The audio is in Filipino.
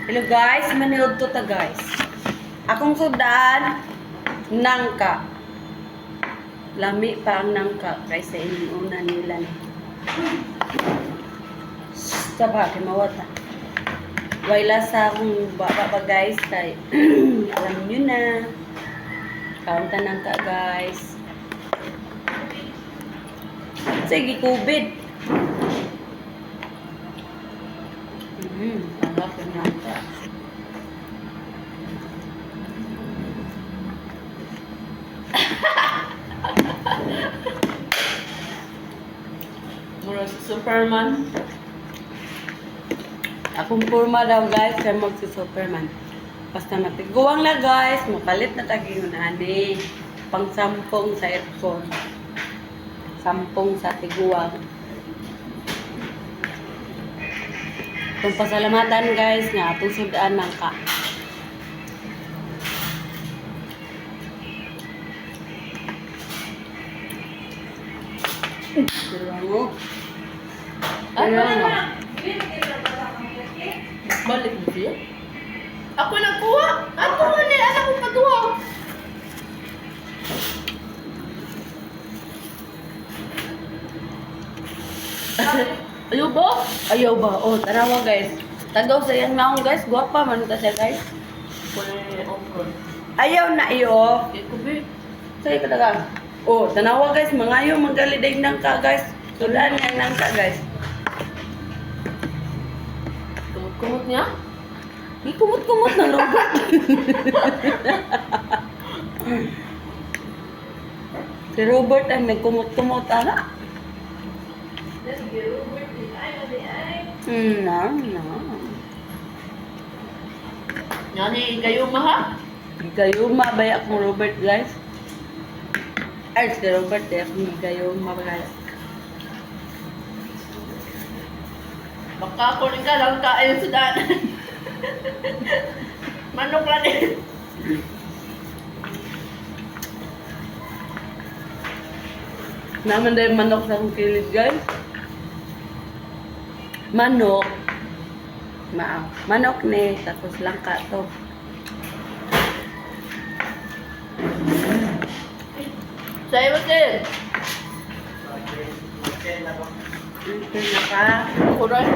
Hello guys, manood to ta guys. Akong sudaan, nangka. Lami pa ang nangka kaysa inuuna nila ni. Saba, kimawata. Wala sa akong baba pa guys. Kay, alam nyo na. Kaunta nangka guys. Sige, COVID. Harap yung nangka. Mura si Superman. Akong purma daw guys, kaya magsi-Superman. Basta matiguang na guys, mapalit na taging ani. Pang sampung sa aircon. Sampung sa tiguang. Itong pasalamatan guys nga, atong sudaan ng ka. Ano? Ano? Ano? Balik mo siya? Ako nagkuha! Ako man eh! Anak ko patuwa! Ayaw ba? Ayaw ba? Oh, tarawa guys. Tagaw sa iyang naong guys. Guwapa man ka siya guys. Pwede open. Ayaw na iyo. Ito ba? Sa'yo ka taga. Oh, tanawa guys. Mangayo magaliday ng ka guys. Sulaan niya ng ka guys. Kumot niya? Di kumot-kumot ng robot. Si Robert ay may kumot-kumot ana. No, no. Yan eh, kayo maha? Kayo mabaya akong Robert guys. Ay, si Robert eh. Akong kayo mabaya. Baka ako rin ka lang kain sa daan. Manok lang eh. Naman dahil manok sa akong kilid guys. Manok. Manok ni. Tapos langka to. Sa'yo mo din. Ito na ka. Ako rin.